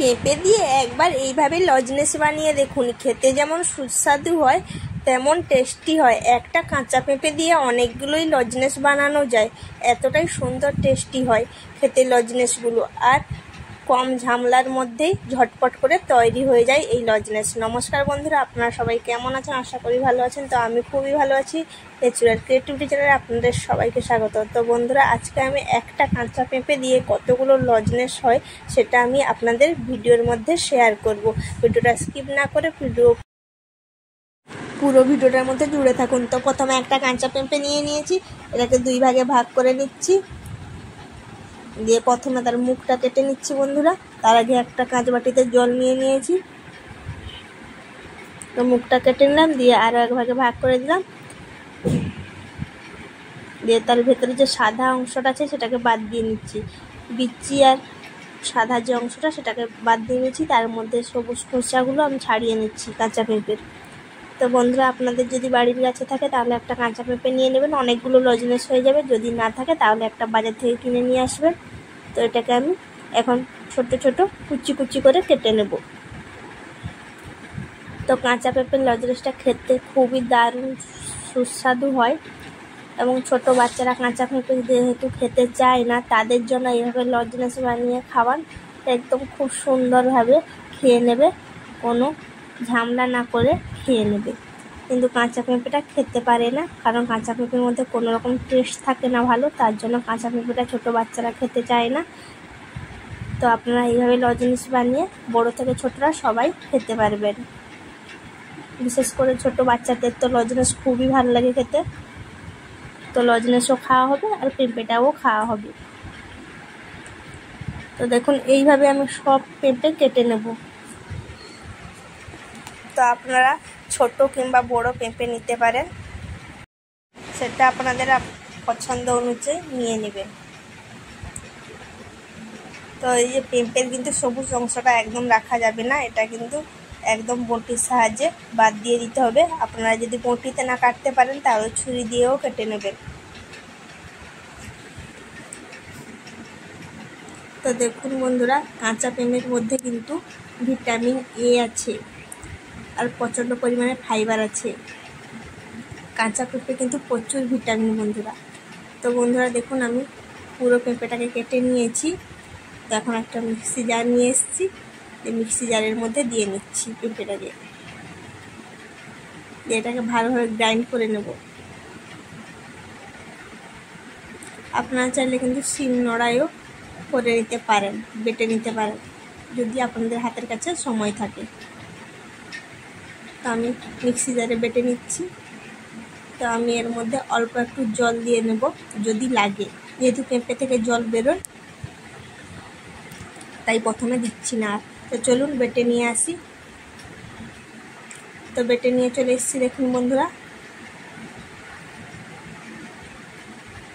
পেঁপে দিয়ে একবার এইভাবে লজনেস বানিয়ে দেখুন, খেতে যেমন সুস্বাদু হয় তেমন টেস্টি হয়। একটা কাঁচা পেঁপে দিয়ে অনেকগুলোই লজনেস বানানো যায়, এতটাই সুন্দর টেস্টি হয় খেতে লজনেসগুলো। আর কম ঝামেলার মধ্যেই ঝটপট করে তৈরি হয়ে যায় এই লজনেস। নমস্কার বন্ধুরা, আপনারা সবাই কেমন আছেন? আশা করি ভালো আছেন। তো আমি খুবই ভালো আছি। নেচুরাল ক্রিয়েটিভিটি চ্যানেলে আপনাদের সবাইকে স্বাগত। তো বন্ধুরা, আজকে আমি একটা কাঁচা পেঁপে দিয়ে কতগুলো লজনেস হয় সেটা আমি আপনাদের ভিডিওর মধ্যে শেয়ার করব। ভিডিওটা স্কিপ না করে পুরো ভিডিওটার মধ্যে জুড়ে থাকুন। তো প্রথমে একটা কাঁচা পেঁপে নিয়েছি, এটাকে 2 ভাগে ভাগ করে নিচ্ছি। দিয়ে প্রথমে তার মুখটা কেটে নিচ্ছি বন্ধুরা। তার আগে একটা কাঁচ বাটিতে জল নিয়েছি, তো মুখটা কেটে নিলাম। দিয়ে আরও এক ভাগে ভাগ করে দিলাম। দিয়ে তার ভেতরে যে সাদা অংশটা আছে সেটাকে বাদ দিয়ে নিচ্ছি। বিচি আর সাদা যে অংশটা সেটাকে বাদ দিয়ে নিচ্ছি। তার মধ্যে সবুজ খোসাগুলো আমি ছাড়িয়ে নিচ্ছি কাঁচা পেঁপের। তো বন্ধুরা, আপনাদের যদি বাড়ির কাছে থাকে তাহলে একটা কাঁচা পেঁপে নিয়ে নেবেন, অনেকগুলো লজনেস হয়ে যাবে। যদি না থাকে তাহলে একটা বাজার থেকে কিনে নিয়ে আসবেন। তো এটাকে আমি এখন ছোট ছোট কুচি কুচি করে কেটে নেব। তো কাঁচা পেঁপের লজনেসটা খেতে খুবই দারুণ সুস্বাদু হয়, এবং ছোট বাচ্চারা কাঁচা পেঁপে যেহেতু খেতে চায় না, তাদের জন্য এইভাবে লজনেস বানিয়ে খাওয়ান, একদম খুব সুন্দরভাবে খেয়ে নেবে, কোনো ঝামেলা না করে খেয়ে নেবে। কিন্তু কাঁচা পেঁপেটা খেতে পারে না, কারণ কাঁচা পেঁপের মধ্যে কোনো রকম টেস্ট থাকে না ভালো, তার জন্য কাঁচা পেঁপেটা ছোটো বাচ্চারা খেতে চায় না। তো আপনারা এইভাবে লজনেস বানিয়ে বড় থেকে ছোটরা সবাই খেতে পারবেন। বিশেষ করে ছোট বাচ্চাদের তো লজনেস খুবই ভালো লাগে খেতে। তো লজনেসও খাওয়া হবে আর পেঁপেটাও খাওয়া হবে। তো দেখুন, এইভাবে আমি সব পেঁপে কেটে নেব। তো আপনারা ছোট কিংবা বড় পেঁপে নিতে পারেন, সেটা আপনাদের পছন্দ অনুযায়ী নিয়ে নেবেন। তো এই যে পেঁপের কিন্তু সবুজ অংশটা একদম রাখা যাবে না, এটা কিন্তু একদম বটির সাহায্যে বাদ দিয়ে দিতে হবে। আপনারা যদি বটিতে না কাটতে পারেন তাহলে ছুরি দিয়েও কেটে নেবেন। তো দেখুন বন্ধুরা, কাঁচা পেঁপের মধ্যে কিন্তু ভিটামিন এ আছে আর প্রচণ্ড পরিমাণে ফাইবার আছে। কাঁচা পেঁপে কিন্তু প্রচুর ভিটামিন বন্ধুরা। তো বন্ধুরা দেখুন, আমি পুরো পেঁপেটাকে কেটে নিয়েছি। তো এখন একটা মিক্সি জার নিয়ে এসেছি, এই মিক্সি জারের মধ্যে দিয়ে নিচ্ছি পেঁপেটাকে। দিয়ে এটাকে ভালোভাবে গ্রাইন্ড করে নেব। আপনারা চাইলে কিন্তু শিলনোড়ায়ও করে নিতে পারেন, বেটে নিতে পারেন, যদি আপনাদের হাতের কাছে সময় থাকে। তো আমি মিক্সি জারে বেটে নিচ্ছি। তো আমি এর মধ্যে অল্প একটু জল দিয়ে নেব যদি লাগে, যেহেতু পেঁপে থেকে জল বেরোয় তাই প্রথমে দিচ্ছি না। তো চলুন বেটে নিয়ে আসি। তো বেটে নিয়ে চলে এসেছি দেখুন বন্ধুরা।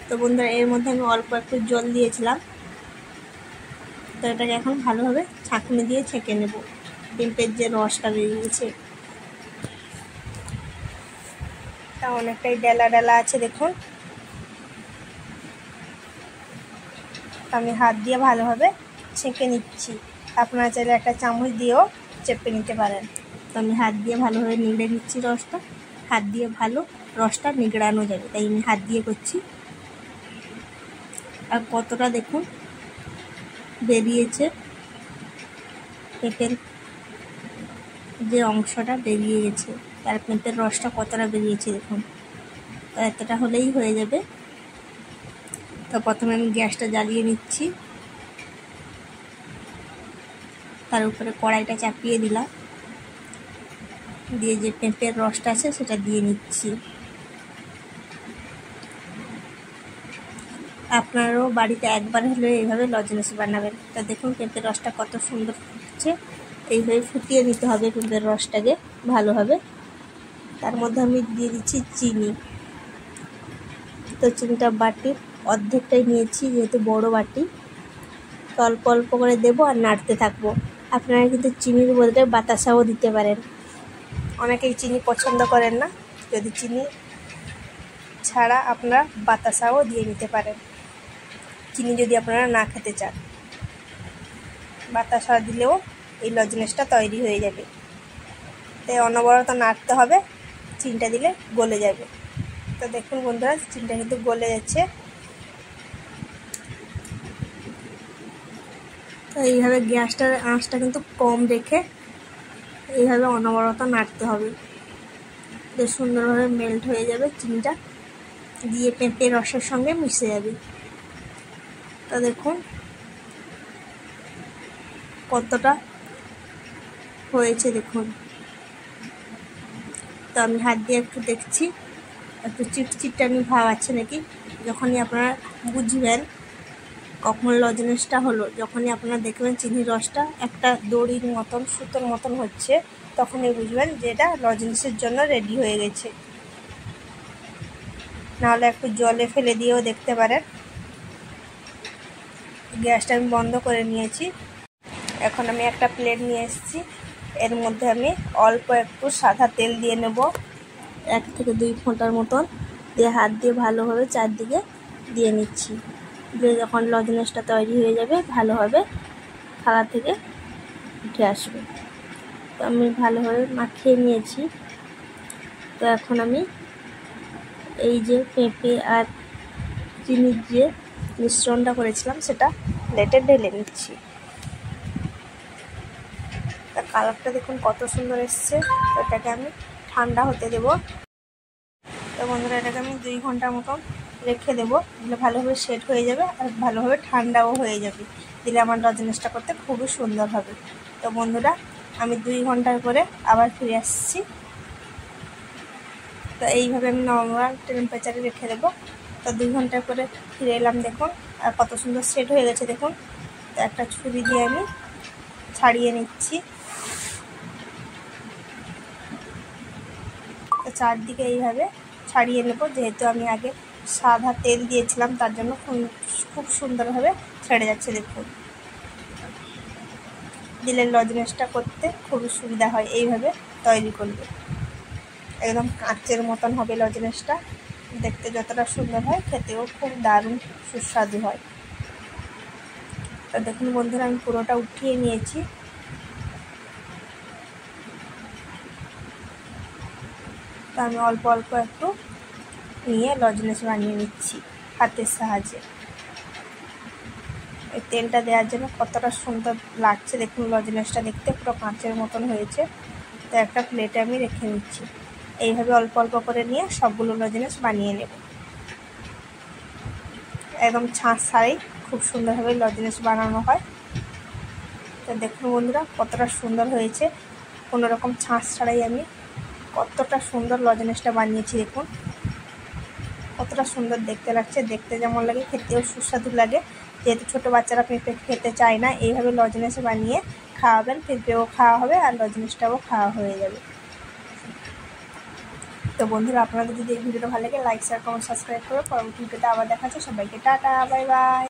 তো বন্ধুরা, এর মধ্যে আমি অল্প একটু জল দিয়েছিলাম। তো এটাকে এখন ভালোভাবে ছাঁকনি দিয়ে ছেঁকে নেব, পেঁপের যে রসটা বেরিয়েছে। তা অনেকটাই ডেলা ডেলা আছে দেখুন। আমি হাত দিয়ে ভালোভাবে ছেঁকে নিচ্ছি, আপনারা চাইলে একটা চামচ দিয়েও চেপে নিতে পারেন। তো আমি হাত দিয়ে ভালোভাবে নিগড়ে নিচ্ছি রসটা। হাত দিয়ে ভালো রসটা নিগড়ানো যাবে, তাই আমি হাত দিয়ে করছি। আর কতটা দেখুন বেরিয়েছে, পেঁপের যে অংশটা বেরিয়ে গেছে, তার পেঁপের রসটা কতটা বেরিয়েছে দেখুন। তো এতটা হলেই হয়ে যাবে। তো প্রথমে আমি গ্যাসটা জ্বালিয়ে নিচ্ছি, তার উপরে কড়াইটা চাপিয়ে দিলাম। দিয়ে যে পেঁপের রসটা আছে সেটা দিয়ে নিচ্ছি। আপনারাও বাড়িতে একবার হলে এইভাবে লজনেস বানাবেন। তা দেখুন পেঁপের রসটা কত সুন্দর ফুটছে। এইভাবে ফুটিয়ে নিতে হবে পেঁপের রসটাকে ভালোভাবে। তার মধ্যে আমি দিয়ে দিচ্ছি চিনি। তো চিনিটা বাটির অর্ধেকটাই নিয়েছি, যেহেতু বড় বাটি। তো অল্প অল্প করে দেবো আর নাড়তে থাকবো। আপনারা কিন্তু চিনির বদলে বাতাসাও দিতে পারেন, অনেকেই চিনি পছন্দ করেন না, যদি চিনি ছাড়া আপনারা বাতাসাও দিয়ে নিতে পারেন, চিনি যদি আপনারা না খেতে চান। বাতাসা দিলেও এই লজেন্সটা তৈরি হয়ে যাবে। তাই অনবরত নাড়তে হবে, চিনিটা দিলে গলে যাবে। তো দেখুন বন্ধুরা, চিনিটা কিন্তু গলে যাচ্ছে। তো এইভাবে গ্যাসটার আঁচটা কিন্তু কম রেখে এইভাবে অনবরত নাড়তে হবে। বেশ সুন্দরভাবে মেল্ট হয়ে যাবে, চিনিটা দিয়ে পেঁপে রসের সঙ্গে মিশে যাবে। তো দেখুন কতটা হয়েছে দেখুন। তো আমি হাত দিয়ে একটু দেখছি, একটু চিটচিটানি ভাব আছে নাকি। যখনই আপনারা বুঝবেন কখন লজেন্সটা হলো, যখনই আপনারা দেখবেন চিনির রসটা একটা দড়ির মতন সুতোর মতন হচ্ছে, তখনই বুঝবেন যে এটা লজেন্সের জন্য রেডি হয়ে গেছে। নাহলে একটু জলে ফেলে দিয়েও দেখতে পারেন। গ্যাসটা আমি বন্ধ করে নিয়েছি। এখন আমি একটা প্লেট নিয়ে এসেছি, এর মধ্যে আমি অল্প একটু সাদা তেল দিয়ে নেব, 1 থেকে 2 ফোঁটার মতন দিয়ে হাত দিয়ে ভালোভাবে চারদিকে দিয়ে নিচ্ছি। দিয়ে যখন লজেন্সটা তৈরি হয়ে যাবে ভালোভাবে থালা থেকে উঠে আসবে। তো আমি ভালোভাবে মাখিয়ে নিয়েছি। তো এখন আমি এই যে পেঁপে আর চিনির যে মিশ্রণটা করেছিলাম সেটা প্লেটে ঢেলে নিচ্ছি। তা কালারটা দেখুন কত সুন্দর এসছে। এটাকে আমি ঠান্ডা হতে দেব। তো বন্ধুরা, এটাকে আমি 2 ঘন্টার মতন রেখে দেবো, দিলে ভালোভাবে সেট হয়ে যাবে আর ভালোভাবে ঠান্ডাও হয়ে যাবে। দিলে আমার লজেন্সটা করতে খুবই সুন্দর হবে। তো বন্ধুরা, আমি 2 ঘন্টার পরে আবার ফিরে আসছি। তো এইভাবে আমি নর্মাল টেম্পারেচারে রেখে দেবো। তো 2 ঘন্টার পরে ফিরে এলাম, দেখুন আর কত সুন্দর সেট হয়ে গেছে দেখুন। তো একটা ছুরি দিয়ে আমি ছাড়িয়ে নিচ্ছি। তো চারদিকে এইভাবে ছাড়িয়ে নেব, যেহেতু আমি আগে সাদা তেল দিয়েছিলাম তার জন্য খুব সুন্দরভাবে ছেড়ে যাচ্ছে দেখুন। দিলে লজেন্সটা করতে খুবই সুবিধা হয়, এইভাবে তৈরি করলে একদম কাঁচের মতন হবে লজেন্সটা। দেখতে যতটা সুন্দর হয়, খেতেও খুব দারুণ সুস্বাদু হয়। তো দেখুন বন্ধুরা, আমি পুরোটা উঠিয়ে নিয়েছি। তো আমি অল্প অল্প একটু নিয়ে লজেন্স বানিয়ে নিচ্ছি হাতের সাহায্যে। এই তেলটা দেওয়ার জন্য কতটা সুন্দর লাগছে দেখুন, লজেন্সটা দেখতে পুরো কাঁচের মতন হয়েছে। তো একটা প্লেটে আমি রেখে নিচ্ছি। এইভাবে অল্প অল্প করে নিয়ে সবগুলো লজেন্স বানিয়ে নেব। একদম ছাঁচ ছাড়াই খুব সুন্দরভাবে লজেন্স বানানো হয়। তো দেখুন বন্ধুরা, কতটা সুন্দর হয়েছে। কোনো রকম ছাঁচ ছাড়াই আমি কতটা সুন্দর লজেন্সটা বানিয়েছি দেখুন। কতটা সুন্দর দেখতে লাগছে, দেখতে যেমন লাগে খেতেও সুস্বাদু লাগে। যেহেতু ছোটো বাচ্চারা পেঁপে খেতে চায় না, এইভাবে লজেন্স বানিয়ে খাওয়াবেন, পেঁপেও খাওয়া হবে আর লজেন্সটাও খাওয়া হয়ে যাবে। তো বন্ধুরা, আপনাদের যদি এই ভিডিওটা ভালো লাগে লাইক শেয়ার কমেন্ট সাবস্ক্রাইব করে পরবর্তী ভিডিওতে আবার দেখা হচ্ছে। সবাইকে টাটা, বাই বাই।